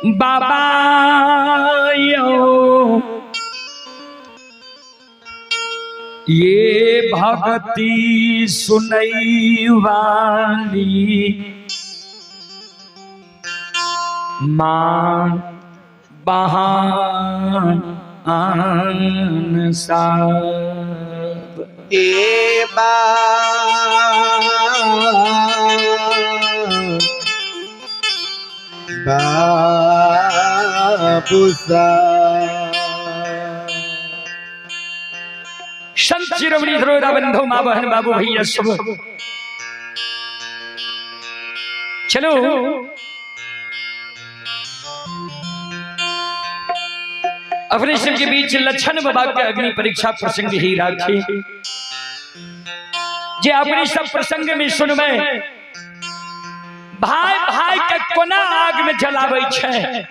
बाबा यो ये भगती सुनई वाली मां बहान साब ए बाबू संत शिरोमणि धरोधा बंधु माँ बहन बाबू भैया सब चलो अपने शिव के बीच लक्षण बाबा के अग्नि परीक्षा प्रसंग ही राखी जे अपने सब प्रसंग में सुनबे भाई भाई के कोना आग में जलावे छे।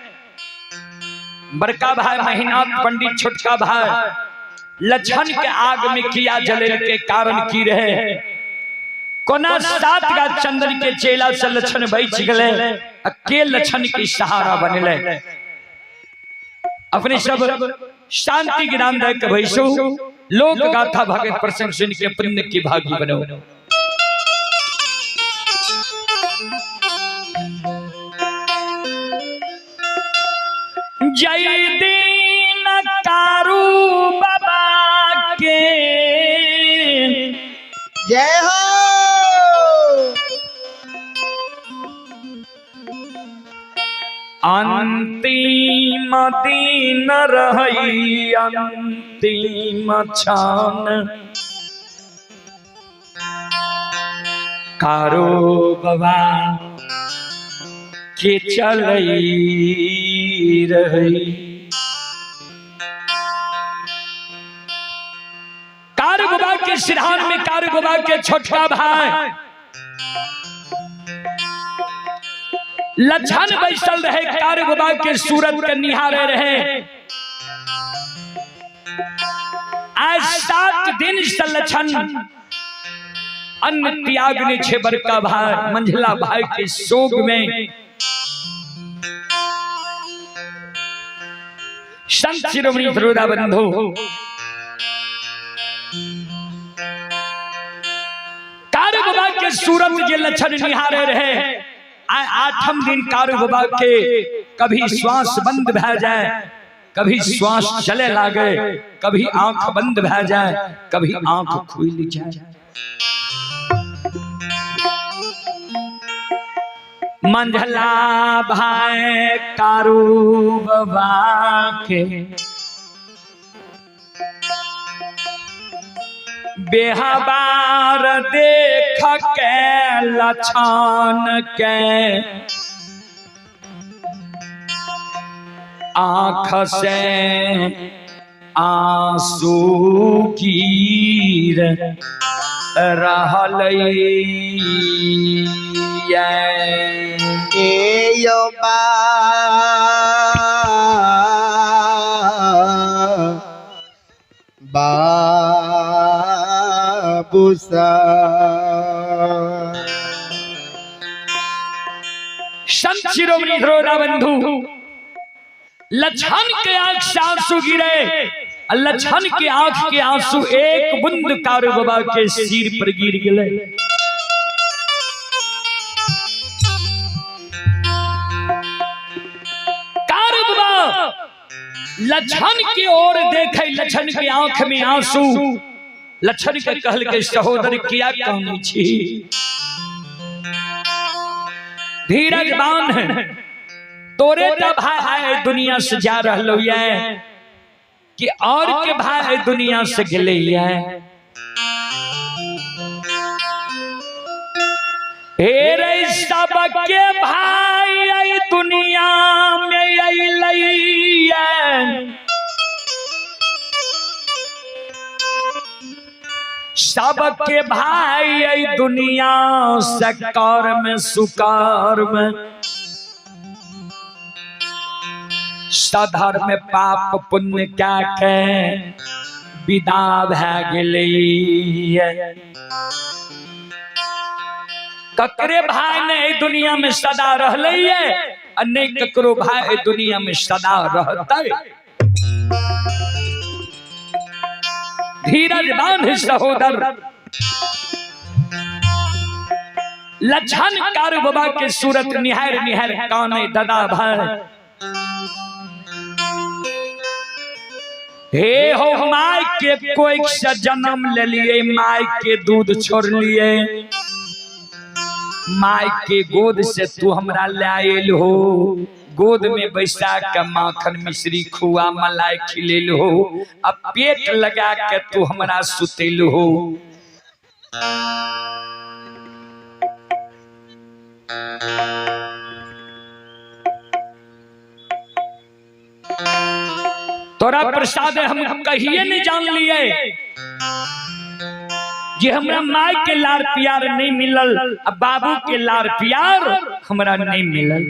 बड़का भाई महीनाथ पंडित छोटका भाई लक्षण के आग में किया जले के कारण की रहे कोना 7 गा चंदन के चेला से लक्षण बच गए के लक्षण के सहारा बनले। अपने सब शांति ज्ञान दे के भैसो लोक गाथा भागे प्रसंग सुन के पुण्य की भागी बनो। जय दीन कारू बाबा के जय हो। अंतिम दिन रही अंतिम क्षण कारो बाबा के चलई रही। कार बाबा के सिरहान में कार बाबा के छोटका भाई लक्षण बैसल रहे कार बाबा के सूरत के निहारे रहे। आज 7 दिन से लक्षण अन्न त्याग ने छे बड़का भाई मंझला भाई के शोक में संत शिरोमणि धरोधा बंधु कार बाबा के सूरत के लक्षण निहारे रहे। 8म दिन कार बाबा के कभी श्वास बंद भै जाए कभी श्वास चले लागे कभी आंख बंद भै जाए कभी आंख खुल जाए। मंझला भाई कारू बाबा के बेहबार देख के लक्षण के आँख से आंसू गिर रहलै यो बाबू संत शिरोमणि धरोधा बंधु लक्षण के आंख से आंसू गिरे। लक्षण के आंख के आंसू एक बूंद कारू बाबा के सिर पर गिर गए। कारू बाबा लक्षण की ओर देखे लक्षण के आंख में आंसू लक्षण के कहल के सहोदर किया कहनी छी धीरज बांध तोरे तो भाई दुनिया से जा रहलो ये कि और के भाई दुनिया से गेले ये। हे रे सब के भाई आई दुनिया में अइलैया सबके भाई आई दुनिया से कर्म सुकर्म सधर्म पाप पुण्य क्या के विदा भै गेलै। ककरे भाई ने दुनिया में सदा रहलै अनेक करो भाई दुनिया में सदा रहता। धीरज बांध सहोदर, लछन कार बाबा के सूरत निहार निहार काने दादा भाई। हे हो माय के कोई से जन्म ले लिए, माय के दूध छोड़ लिए, माय के गोद से तू हमरा लायल हो। गोद में बैसा के माखन मिश्री खुआ मलाई खिलेल हो, अब पेट लगा के तू हमरा सुतेल हो। तोरा प्रसाद हम कहिए नहीं जान लिए जे हमरा माय के लार प्यार नहीं मिलल, अब बाबू के लार प्यार हमरा नहीं मिलल।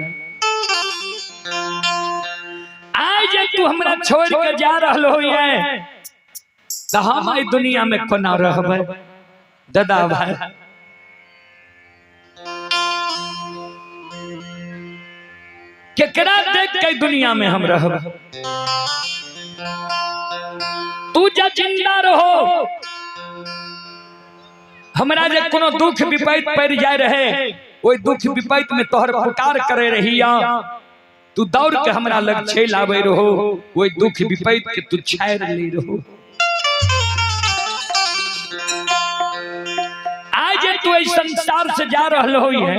आज तू हमरा छोड़ के जा रहलो है तो हम इस दुनिया में कोना रहबे दादा भाई। केकरा देख के दुनिया में हम रहबे। तू जा जिंदा रहो, हमरा जे कोनो दुख विपैत पड़ जाए रहे, ओई दुख विपैत में तोहर पुकार करे रहिया, तू दौड़ के हमरा लग छेल आवे रहो, ओई दुख विपैत के तू छायर ले रहो। आज तू इस संसार से जा रहलो है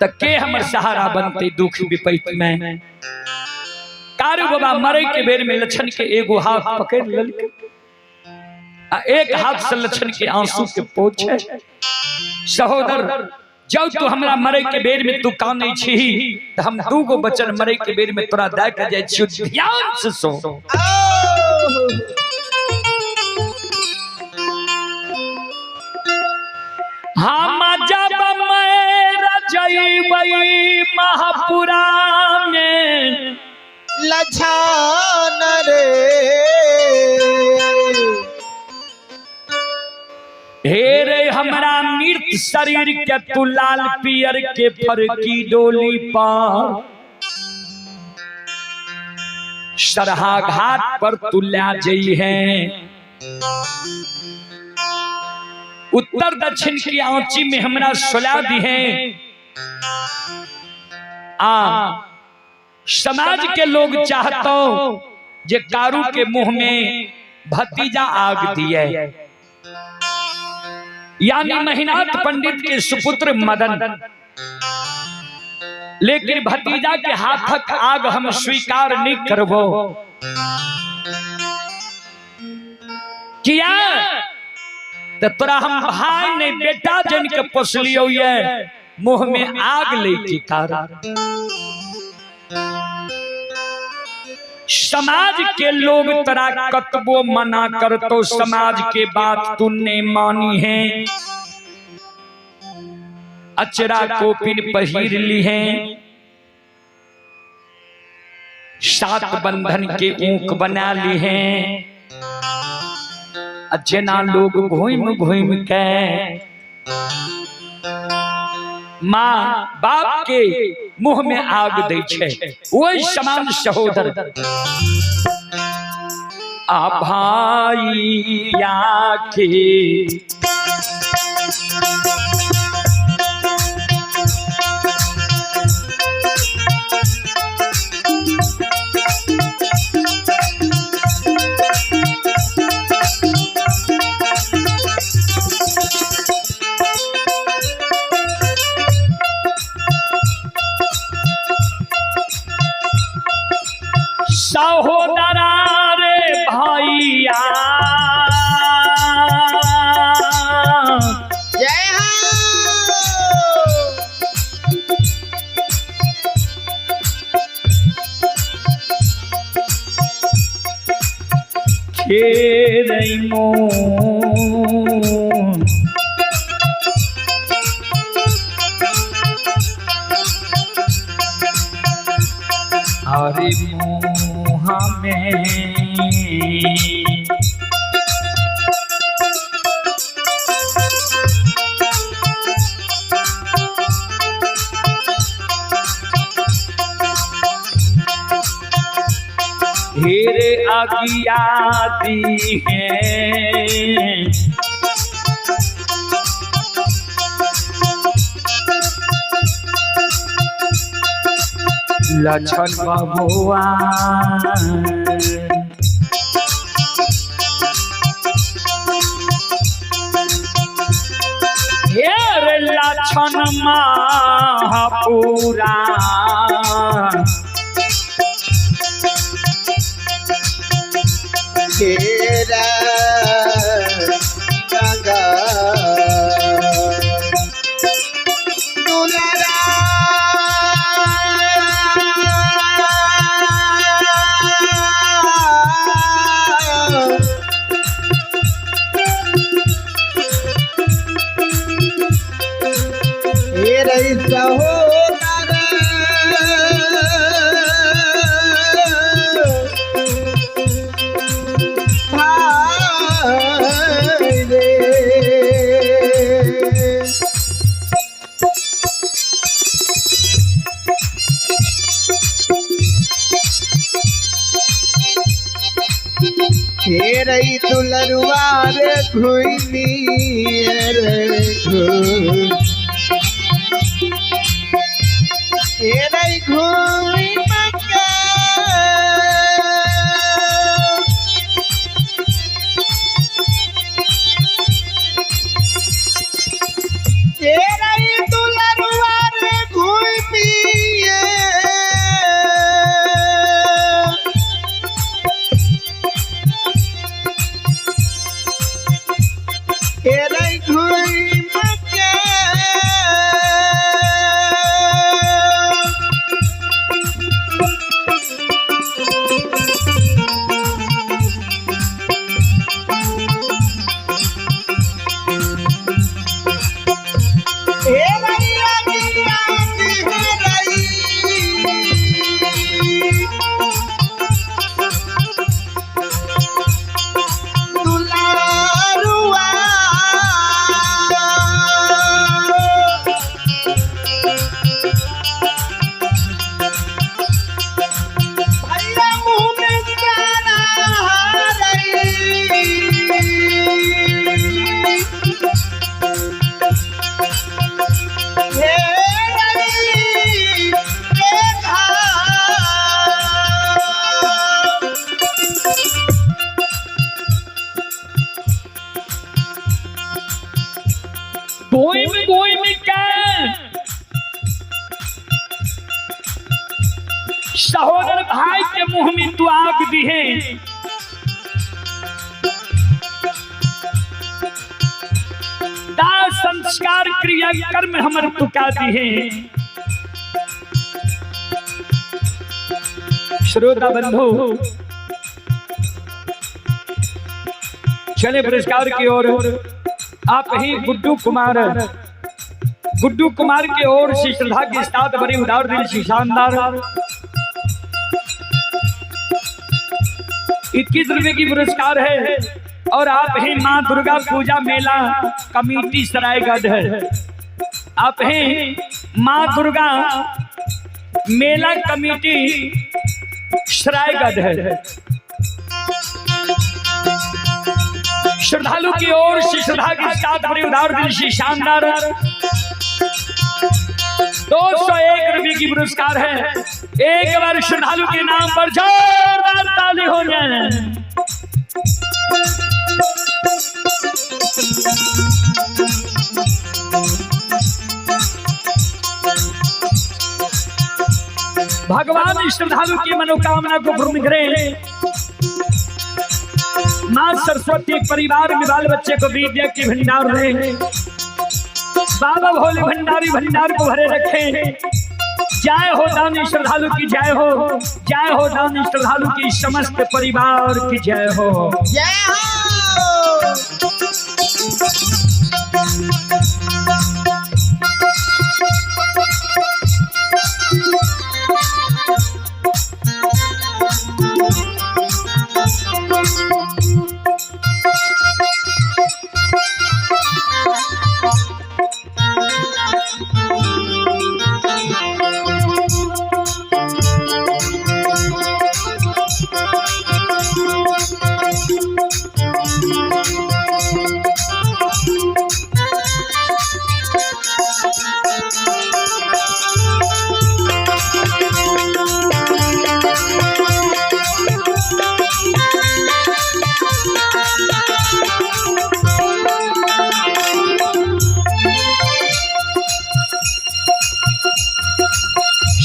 त के हमर सहारा बनते दुख विपैत में। कारू बाबा मरे के बेर में लछन के एगो हाथ पकड़ लेलके, एक हाथ से लछन के आंसू के पोछे। सहोदर जब तू हमरा मरे के बेर में तू कानै छी त हम दूगो बचन मरे के बेर में तोरा दै के जाय छी, ध्यान से सो। हम जब मेरा जईबई महापुरा में लछन रे, हे रे हमरा मृत शरीर के तू लाल पियर के फरकी डोली पर सरहा घाट पर तू ला जई है। उत्तर दक्षिण की आंची में हमरा सुला दी है। समाज के लोग चाहतो जे कारू के मुंह में भतीजा आग दिए, यानी महिनाथ पंडित के सुपुत्र मदन, लेकिन भतीजा के हाथक आग हम स्वीकार नहीं करबो। किया तो तोरा हम भाई नहीं बेटा जन के पोसलियो ये, मुंह में आग लेके कारण। समाज के लोग तरा कतबो मना कर तो समाज के बात तूने मानी है। अचरा को पिन पहिर ली है, सात बंधन के ऊंक बना ली है। जना लोग घूम घूम के माँ बाप के मुंह में आग दे छे, वही समान सहोदर आ भाई आखे सहोदरा रे भैया जय हो। खेरई मोन हरि मुँह में ढेर आगियाती हैं। लक्षण बबुआ रे लक्षण महापुरा तेरा गंगा दुलारा ये रही सहोदर भाई रे। हे रही दुलरुआ रे घुइनी रे घुई हे रही घुई मक्का हे रही दुलरुआ रे घुई पिए हे रही घुई मक्का हे रही आगियाती हे रही दुलारुआ भैया मुँह में जाना रही हे रही रेखा गोई में क्या सहोदर भाई के मुंह में तू आग दी है। दाह संस्कार क्रिया कर्म हमर तू क्या दी है। श्रोता बंधु चले पुरस्कार की ओर। आप ही गुड्डू कुमार की ओर से श्रद्धा के साथ बड़ी उदार दिल से शानदार 21 रुपए की पुरस्कार है। और आप ही माँ दुर्गा पूजा मेला कमेटी सरायगढ़ है। आप ही माँ दुर्गा मेला कमेटी सरायगढ़ है। श्रद्धालु की ओर से श्रद्धा के साथ बड़ी उदार दिल से शानदार 201 रुपए की पुरस्कार है। एक बार श्रद्धालु के नाम पर जोरदार ताली हो जाए। भगवान श्रद्धालु की मनोकामना को पूर्ण करे। मां सरस्वती परिवार में बाल बच्चे को विद्या की भंडार रहे। बाबा भोले भंडारी भंडार को भरे रखे। जय हो दानी श्रद्धालु की जय हो दानी श्रद्धालु की समस्त परिवार की जय हो। जय हो।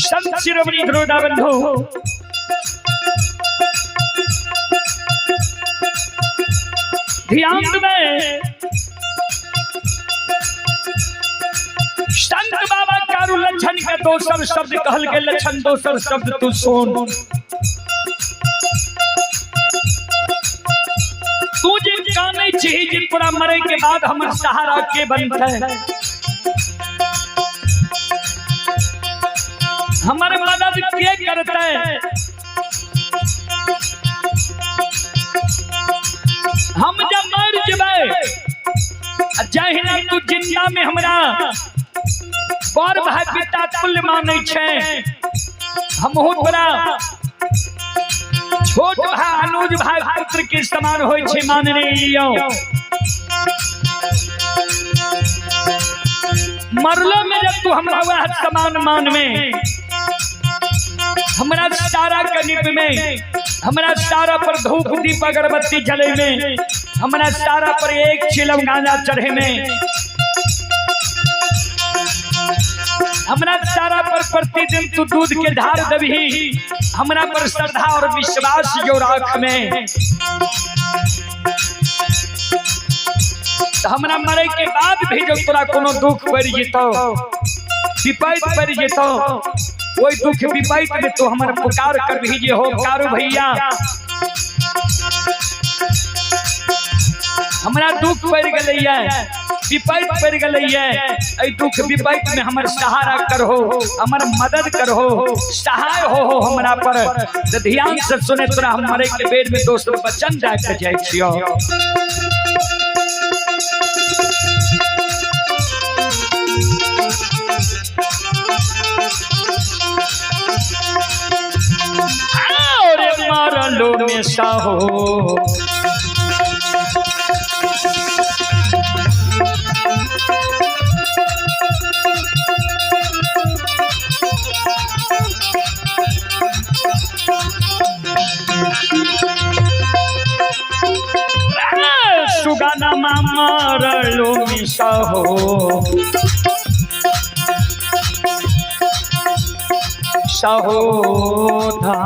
संत शिरोमणि धरोधा बंधु ध्यान में संत बाबा कारू लक्षण के दोसर शब्द कहल के लक्षण दोसर शब्द तू सुन। तू जे काने चीज पूरा मरे के बाद हमर सहारा के बनता है, हमारे मदद के करता है। हम जब मर जबे जहिना तू जिंदा में हमरा बड़ भाई पिता तुल्य मानै छे, हम बहुत बड़ा छोट भाई अनुज भाई पुत्र के समान होय छे मानने लियो। मरलो में जब तू हमरा वह समान मान में हमरा सारा कनिप में हमरा सारा पर धूप दीप अगरबत्ती जले में हमरा सारा पर एक चिलम गांजा चढ़े में हमरा सारा पर प्रतिदिन तू दूध के धार दबही हमरा पर श्रद्धा और विश्वास जो राख में। तो हमरा मरे के बाद भी जो तोरा कोनो दुख पड़ जेतो विपैत पड़ जेतो कोई दुख विपैत में तो हमारे पुकार कर भीजे हो कारू भैया। हमारा दुख पड़ गलैया विपैत पड़ गलैया, ऐ दुख विपैत में हमार सहारा करहो हमार मदद करहो सहाय हो हमरा पर। तो ध्यान से सुने तोरा हम मरे के बेर में दोस्त वचन जाके जाय छियो। मारलो में साहो सुगाना मारलो में साहो सहोधा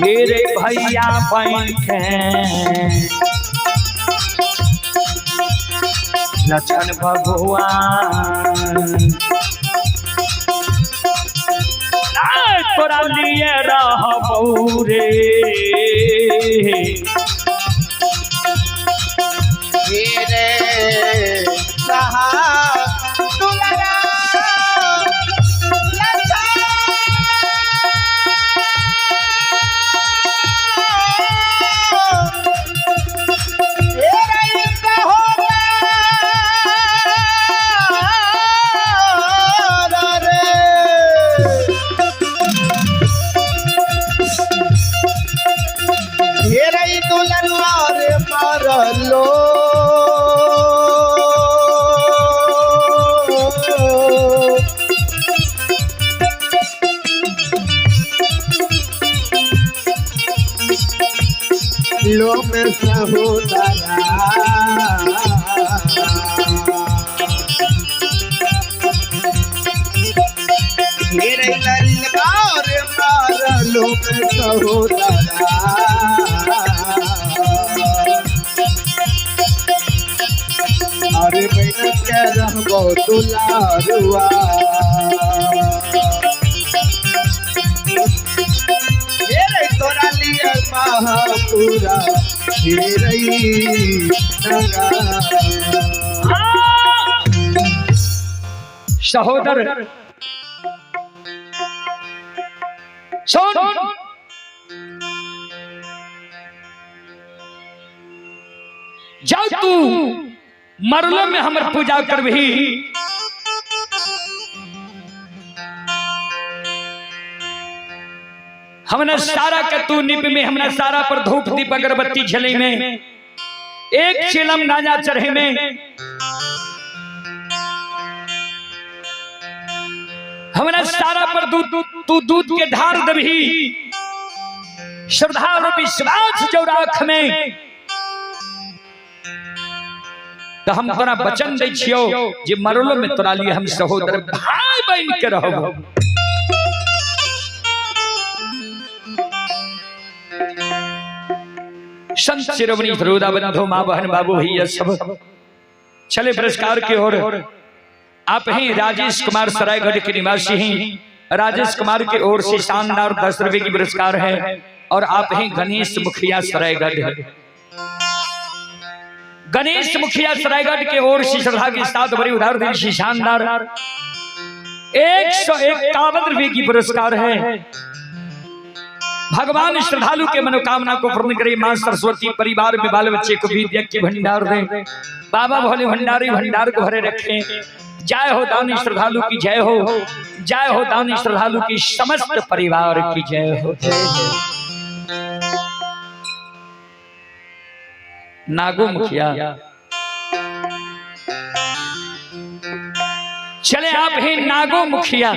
मेरे भैया बैठे लक्षण भगवान तोरा लिए रहबौ रे लो लो में सहोदरा मेरे ललकार मार लो में सहोदरा अरे मैंने क्या रहबो दुलारुआ मेरे तोरा लिए महापुरा हेरई सहोदर सुन जाओ तू मरलो में हमर पूजा करबही हमरा सारा के तू निप में हमरा सारा पर धूप दीप अगरबत्ती झले में एक चिलम गांजा चढ़े में हमारा सारा पर तू दूध के धार दबी श्रद्धा और विश्वास जो राख में तो हम तोरा वचन दै छियो जे मरलो में तोरा लिए हम सहोदर भाई बन के रहब। संत शिरोमणि सरोदा बंधु मां बहन बाबू भैया सब चले पुरस्कार की ओर। आप ही राजेश कुमार सरायगढ़ के निवासी हैं। राजेश कुमार की ओर से शानदार 10 रुपए की पुरस्कार है और आप ही गणेश मुखिया सरायगढ़। गणेश मुखिया सरायगढ़ के ओर से श्रद्धा के साथ बड़ी उधार दिल से शानदार 151 रुपए की पुरस्कार है। भगवान श्रद्धालु के मनोकामना को पूर्ण करे। मां सरस्वती परिवार में बाल बच्चे को विद्या के भंडार दे। बाबा भोले भंडारी भंडार को भरे रखे। जय हो दानी श्रद्धालु की जय हो। जय हो दानी श्रद्धालु की समस्त परिवार की जय हो। नागो मुखिया चले आप ही नागो मुखिया।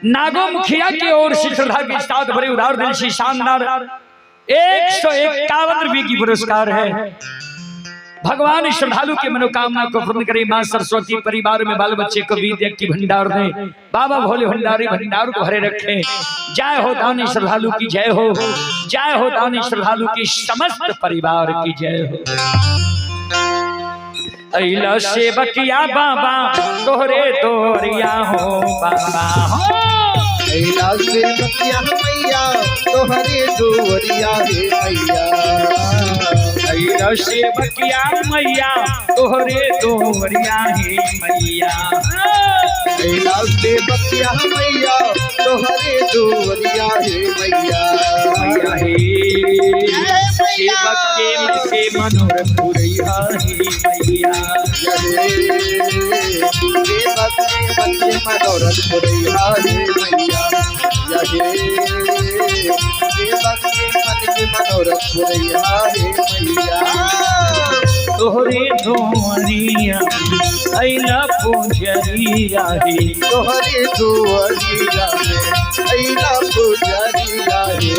नागो मुखिया की ओर से श्रद्धा के साथ बड़े उधार दिल से शानदार 151 रुपए की पुरस्कार है। भगवान श्रद्धालु के मनोकामना को पूर्ण करे। मां सरस्वती परिवार में बाल बच्चे को विद्या की भंडार दे। बाबा भोले भंडारी भंडार को भरे रखे। जय हो दानी श्रद्धालु की जय हो। जय हो दानी श्रद्धालु की समस्त परिवार की जय हो। अइला सेवकिया बाबा तोहरे दोरिया हो बाबा हो। अइला सेवकिया मैया तोहरे दोरिया हे मैया। अइला सेवकिया मैया तोहरे दोरिया हे मैया। अइला सेवकिया मैया तोहरे दोरिया हे मैया। मैया हे सेवक के मन के मनोरथ पुरैया हे मैया। सेवक के मन के मनोरथ पुरैया हे मैया। सेवक के मन के मनोरथ पुरैया हे मैया। तोहरे दोरिया अइला पुजरिया हे। तोहरे दोरिया अइला पुजरिया हे।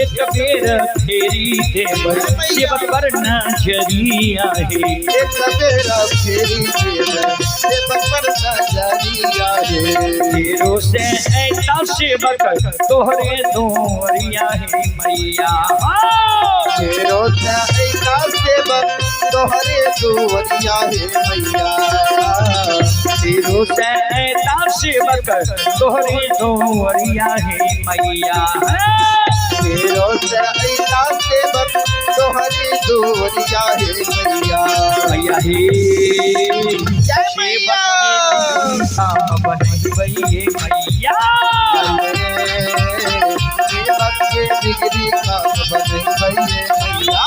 एक बेर फेरी देवर सेवक पर नजरिया हे। एक बेर फेरी देवर सेवक पर नजरिया हे। तेरो से ऐसा सेवक तोहरे दोरिया हे मैया। तेरो से ऐसा सेवक तोहरे दोरिया हे मैया। तेरो से ऐसा सेवक तोहरे दोरिया हे मैया। तेरो से ऐसा सेवक तोहरे दोरिया हे मैया। मैया हे सेवक बनहिबैये मैया। सेवक के बिगड़ी काम बनहिबैये मैया।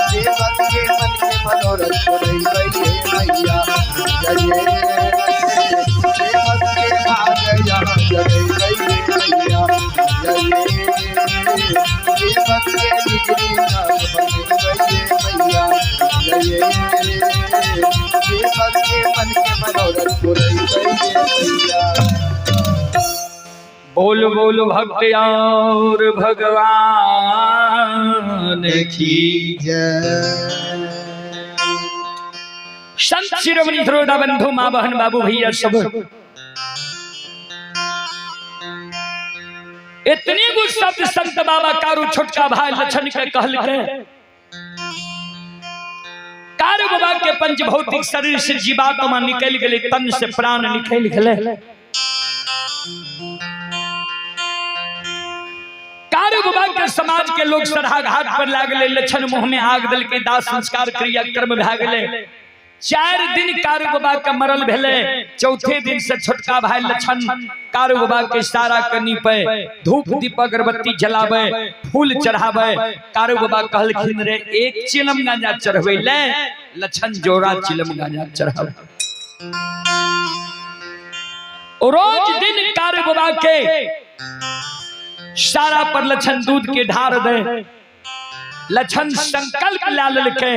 सेवक के मन के मनोरथ पुरैबैये मैया। सेवक के भाग यहाँ जगैबैये मैया। सेवक के बिगड़ी काम बनहिबैये मैया। सेवक के मन के मनोरथ पुरैबैये मैया। बोल बोल भक्त और भगवान की संत शिरोमणि सरोदा बंधु मां बहन बाबू भैया सब इतनी गुस्सा संत बाबा कारू छोटका भाई लक्षण के कहल के कारू बाबा के पंचभौतिक शरीर से जीवात्मा निकल गए। तन से प्राण निकल गए। कारू बाबा के समाज के लोग सरहा घाट पर लागले। लक्षण मुंह में आग दल के दाह संस्कार क्रिया कर्म भा गए। 4 दिन कारू बाबा का मरल भेले। चौथे दिन से छोटका भाई लक्षण कारू बाबा के सारा कनी पे धूप दीप अगरबत्ती जलावे फूल चढ़ावे। कारू बाबा कहलखिन रे एक चिलम गांजा चढ़वे ले। लक्षण जोड़ा चिलम गांजा चढ़ावे। रोज दिन कारू बाबा के सारा पर लक्षण दूध के ढार दे। लछन संकल्प लाल के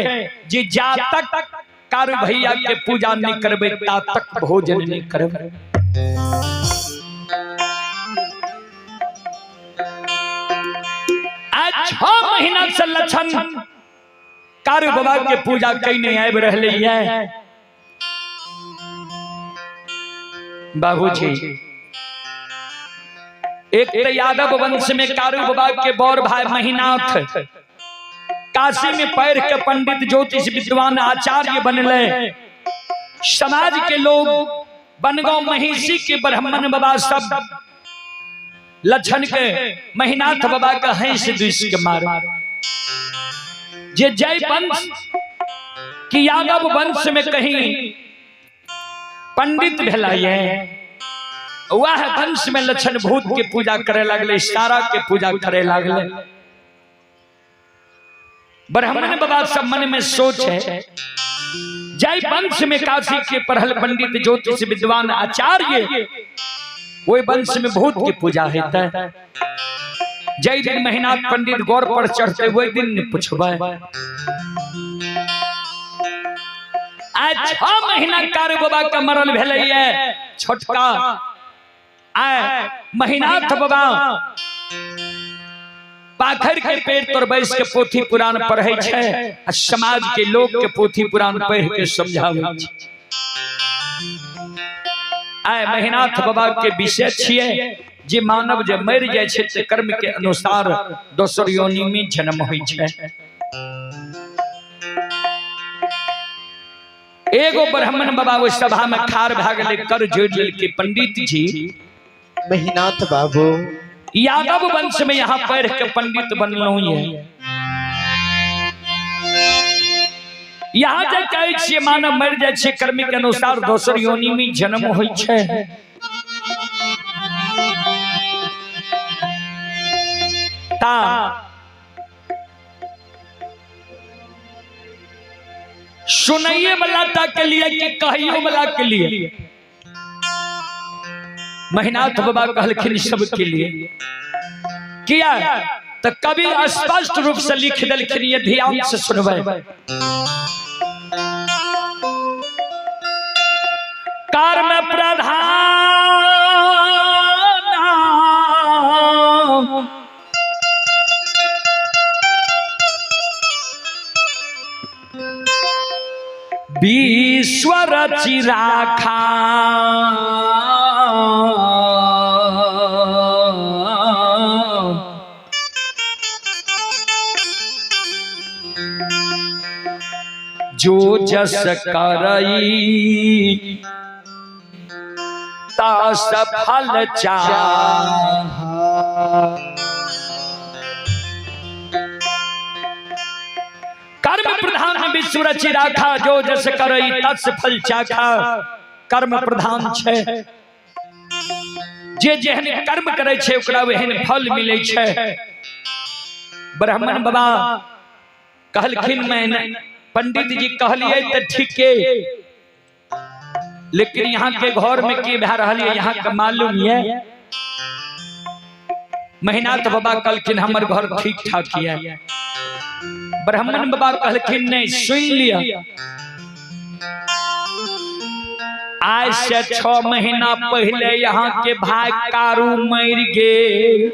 जे जा तक कारु भैया के पूजा नहीं करबे ता तक भोजन नहीं करबे। आज 6 महीना से लछन कारु बाबा के पूजा कई नहीं आब रहले है। बाबूजी एक तो यादव वंश में कारु बाबा के बौर भाई महीनाथ काशी में पैर के पंडित ज्योतिष विद्वान आचार्य बनले। समाज के लोग बनगांव महिषी के ब्राह्मण बाबा सब लछन के महीनाथ बाबा का हैंस द्विष के मारे जे जय वंश की यादव वंश में कहीं पंडित भेलाये वह वंश में लछन भूत के पूजा करे लगले, सारा के पूजा करे लगले। ब्राह्मण बाबा सब मन में सोच है जय वंश में काशी के पढ़ल पंडित ज्योतिष विद्वान आचार्य वो वंश में भूत की पूजा होता है। जय दिन महीनाथ पंडित गौर पर चढ़ते वही दिन पूछबे। आज 6 महीना कारु बाबा का मरल भेलैया छोटका आय महीनाथ बाबा पाखर के पेड़ पर बैस के पोथी पुराण पढ़े छे, समाज के लोग के पोथी पुराण पढ़ के समझावे छे। आय महीनाथ बाबा के विषय छिए जे मानव जब मर जाय छे त कर्म के अनुसार दोसर योनि में जन्म होय छे। एगो ब्राह्मण बाबा वो सभा में ठार भ गेले कर जोड़ के पंडित जी महीनाथ बाबू यादव वंश में यहाँ पैर के पंडित बनलो है। यहाँ जे कहै छियै मानव मर जाय छै कर्म के अनुसार दोसर योनि में जन्म होय छै। ता सुनाइए वाला ता के लिए कि कहियो वाला के लिए महीनाथ बाबा कहलखिन सब के लिए किया तो कभी स्पष्ट रूप से लिख देलखिन ये ध्यान से सुनबे। कर्म प्रधान विश्वर चिराखा जो जस करई ता सफल चाहा। कर्म प्रधान विश्व रचि राखा जो जस करई तस फल चाखा। कर्म प्रधान छे जे जेहन कर्म करे छे ओकरा वेहन फल मिले छे। ब्राह्मण बाबा कहलखिन मैंने पंडित जी कहलिए तो ठीक है लेकिन यहाँ के घर में के भा रहल है यहाँ का मालूम है। महीनाथ बाबा कहलखिन हमर घर ठीक ठाक है। ब्राह्मण बाबा कहलखिन नहीं सुन लिया आज से 6 महीना पहले यहाँ के भाई कारु मर गए।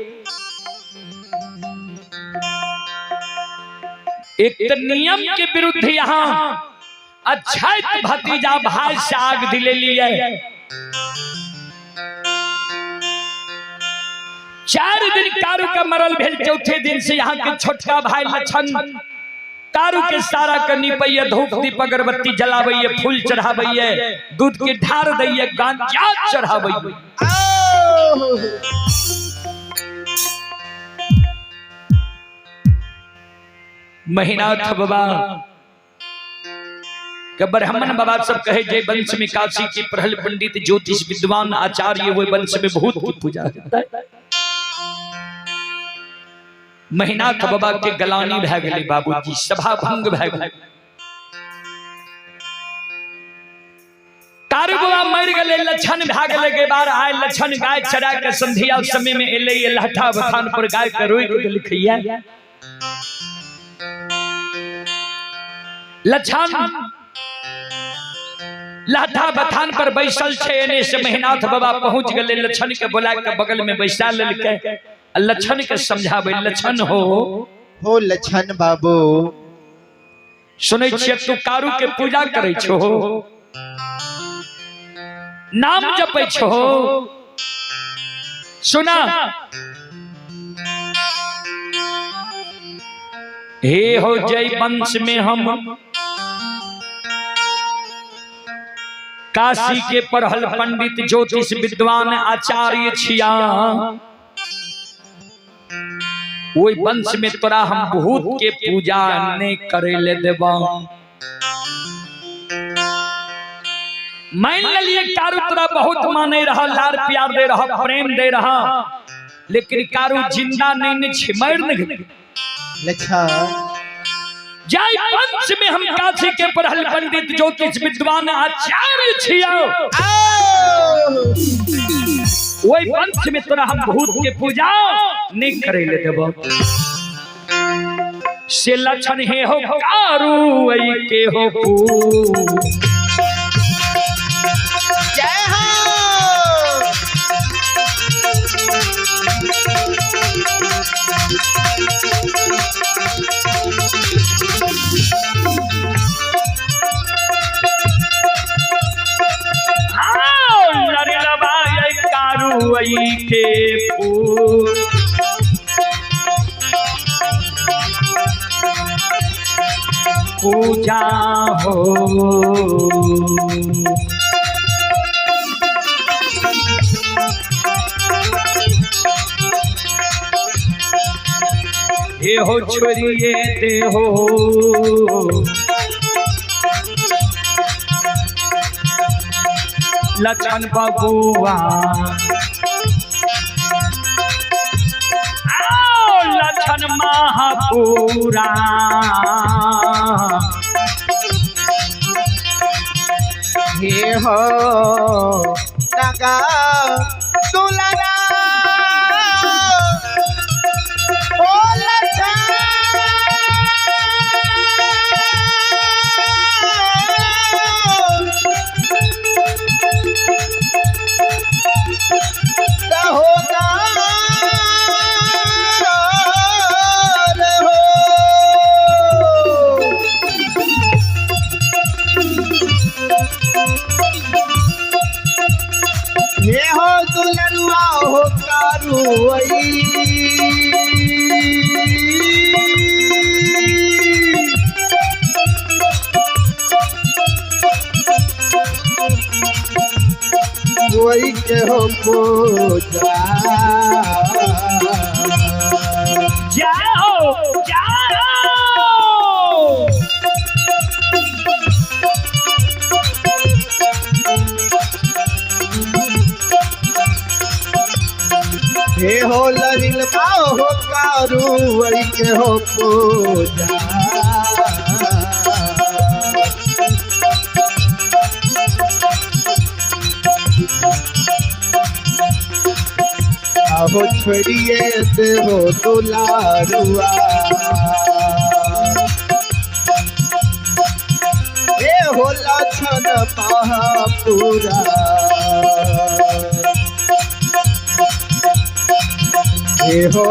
एक तो नियम के विरुद्ध यहाँ अच्छा भतीजा भाई से आग दिले लिए। 4 दिन कारु का मरल भेल, चौथे दिन से यहाँ के छोटका भाई लछन कारु के सारा करनी पैया धूप दीप अगरबत्ती जलावैये, फूल चढ़ावैये, दूध के ढार दैये, गांजा चढ़ावैये। महीनाथ बाबा के ब्राह्मण बाबा सब कहे जय वंश में काशी के प्रहल पंडित ज्योतिष विद्वान आचार्य वो वंश में भूत की पूजा करता है। महीनाथ बाबा के गलानी भै गेलै, बाबूजी सभा भंग भै गेलै। कारु बाबा मर गेलै, लछन भै गेलै। के बार आय लछन गाय चरा के संध्या समय में एलै, लहठा बथान पर गाय के रोक देलखियै। लछन लाठा बथान पर बैसल छे एने से मेहनाथ बाबा पहुंच गए लछन के बुला के बगल में बैसा लेके लछन के समझावे लछन हो लछन बाबू सुनै छियै तू कारू के पूजा करै छो नाम जपै छो सुना हे हो जय वंश में हम काशी के पढ़ल पंडित ज्योतिष विद्वान आचार्य छिया ओई वंश में तोरा हम भूत के पूजा नहीं करे ले देबा मान लिया कारू तोरा बहुत माने रहा लार प्यार दे रहा प्रेम दे रहा लेकिन कारू जिंदा नहीं छ मर नहीं लछन जय वंश में हम काशी के पढ़ल पंडित ज्योतिष विद्वान आचार्य छिया ओई वंश में तोरा हम भूत के पूजा नहीं करे ले देबो से लक्षण हे हो कारू वही के हो जय हो कारुवई के पूजा हो हे हो छोरिए दे हो लछन बबुआ लछन महापुरा हे हो नगा दुलारा ओ लछन हे हो दुलरुआ हो कारुवई वही के हो पूजा जाओ जाओ हे हो लरिल बाओ हो कारुवई के हो पूजा आहो छोड़िए दे हो दुलारुआ हे हो लछन महापुरा हे हो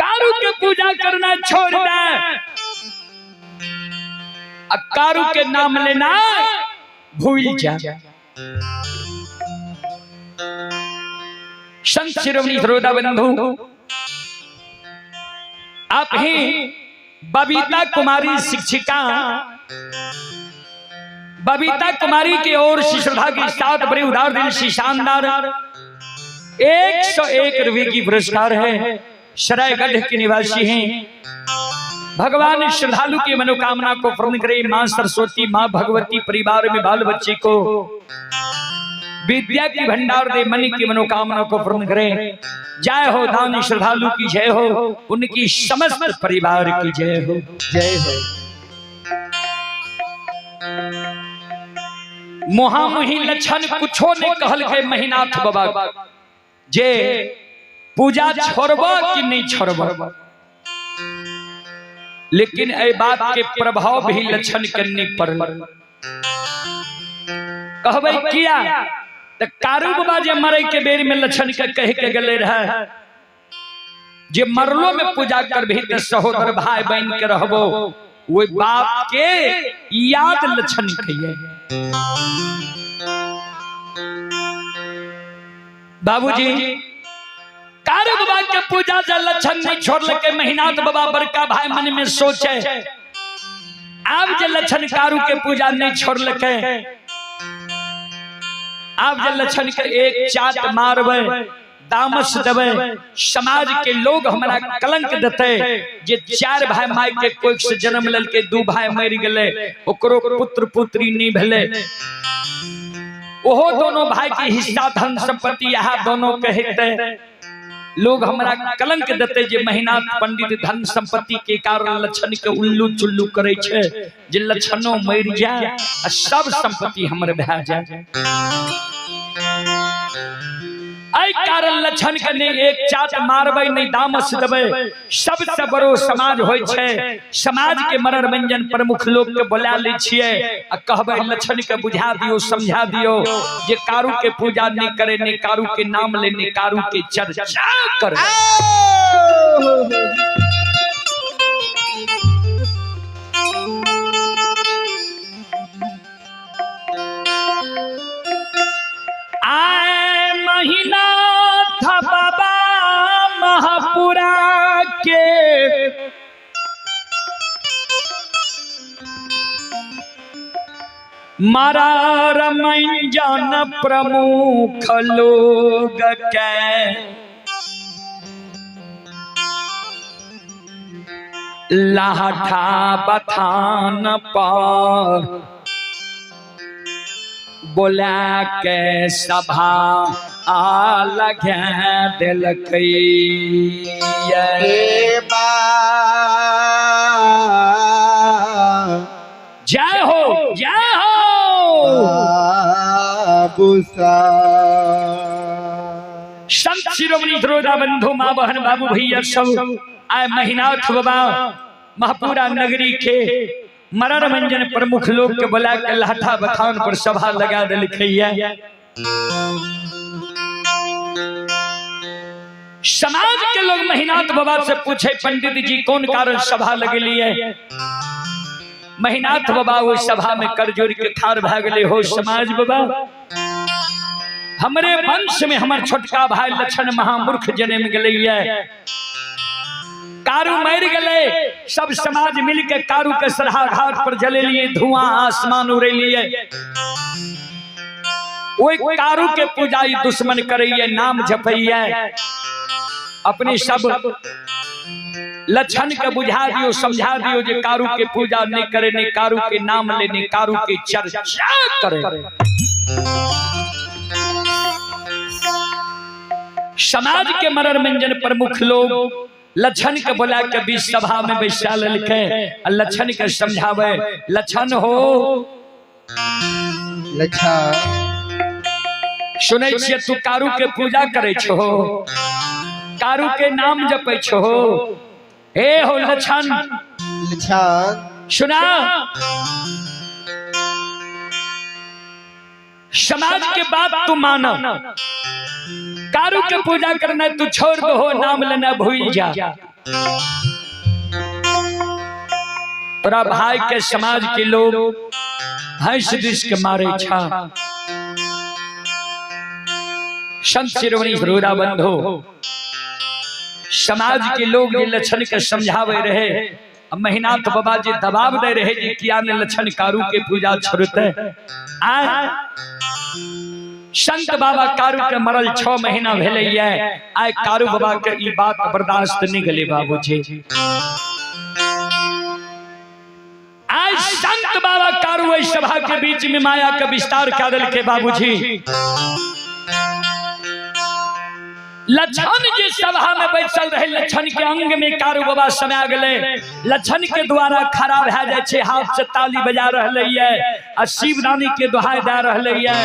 कारू के पूजा करना छोड़ दे कारू के नाम लेना भूल जा संत शिरोमणि सरोदा बंधु आप ही बबीता कुमारी शिक्षिका बबीता कुमारी की ओर से श्रद्धा के साथ बड़े उदार दिल से शानदार 101 रुपये की पुरस्कार है। सरायगढ़ के निवासी हैं। भगवान श्रद्धालु की मनोकामना को पूर्ण करे। मां सरस्वती मां भगवती परिवार में बाल बच्चे को विद्या की भंडार दे, मन की मनोकामना को पूर्ण करे। जय हो दानी श्रद्धालु की जय हो, उनकी समस्त परिवार की जय हो। जय हो। मोहामोही लक्षण कुछो ने कहल के महिनाथ बाबा जे पूजा छोड़ब कि नहीं छोड़ब, लेकिन ए बात के प्रभाव भी लक्षण करनी पड़ल। कहबै किया तो कारू बाबा जे मरे के बेर में लक्षण के कह के गले रहे जे मरलो में पूजा करबही तो सहोदर भाई बन के रहबो, वो बाप के याद लक्षण कहिए। बाबूजी कारू बाबा के पूजा जा लक्षण नहीं छोड़ के मेहनात बाबा बड़का भाई मन में सोचे आप जे लक्षण कारू के पूजा नहीं छोड़ के, आप जे लक्षण के एक चाट मारबे दामस देवे, समाज के लोग हमारा कलंक देते जे 4 भाई माई के कोई से जन्म लेल के 2 भाई मर गए, ओकरो पुत्र पुत्री नहीं भेले, ओहो दोनों भाई के हिस्सा धन संपत्ति यहाँ दोनों के हेते, लोग हमारा कलंक देते जे मेहनात पंडित धन संपत्ति के कारण लक्षण के उल्लू चुल्लू करे छे, जे लक्षणों मर जाए सब संपत्ति हमर भा जाए। आई कारण लक्षण के नहीं एक चाट मारबे नहीं दामस देवे, सबसे बड़ो समाज होय छे, समाज के मनोरंजन प्रमुख लोग के बुला ले छिए आ कहबे लक्षण के बुझा दियो समझा दियो जे कारू के पूजा नहीं करे, ने कारू के नाम ले, ने कारू के चर्चा करे। महीना था बाबा महापुरा के मारा रमैन प्रमुख लोग के लाठा बथान पर बोला के सभा आ लगे दिलकै जय हो जय हो। संत शिरोमणि धरोधा बंधु माँ बहन बाबू भैया सब आए महीनाथ बाबा महापुरा नगरी के मनोरंजन प्रमुख लोग के बुला के लाठा बथान पर सभा लगा दिलखैया। समाज के लोग महीनाथ बाबा से पूछे पंडित जी कौन कारण सभा लगेलिए, महीनाथ बाबा वो सभा में कर जोड़ के ठाड़ भ गए, हो समाज बाबा हमरे वंश में हमार छोटका भाई लक्षण महामूर्ख जन्म गए, कारू मर गए, सब समाज मिलके कारू के सरहा घाट पर जले लिए, धुआं आसमान उड़े लिए, वो कारू के पूजाई दुश्मन करिए, नाम जपैया, अपने सब लक्षण के बुझा दियो समझा दियो जे कारू के पूजा नहीं करे, ने कारू के नाम ले, ने कारू के चर्चा करे। समाज के मनोरंजन प्रमुख लोग लक्षण के बुला के बीच सभा में बैठा लिखे, लक्षण के समझावे, लक्षण हो सुनै छियै तू कारू के पूजा करे छो, कारू के नाम जपै छो, ए हो लक्षण सुना, समाज के बात तू माना, कारू के पूजा करना तू छोड़ दो, हो नाम लेना भूल जा। तोरा भाई के समाज के लोग हंस दिस के मारे छा। संत शिरोमणि धरोधा बंधु समाज के लोग ये लक्षण के समझावे रहे, महीनाथ बाबा जी दबाव दे रहे जी किया ने लक्षण कारू के पूजा छोड़ते। संत बाबा कारू के मरल 6 महीना भेले, आय कारू बाबा के ई बात बर्दाश्त नहीं गले बाबूजी। आज संत बाबा कारू इस सभा के बीच में माया का विस्तार कर दिल के बाबूजी। लक्षण जी सभा में बैठल रहे, लक्षण के अंग में कारू बाबा समा गए, लक्षण के द्वारा खड़ा भै जाय छे, हाथ से ताली बजा रहले ये, आ शिवदानी के दोहाई दे रहले ये।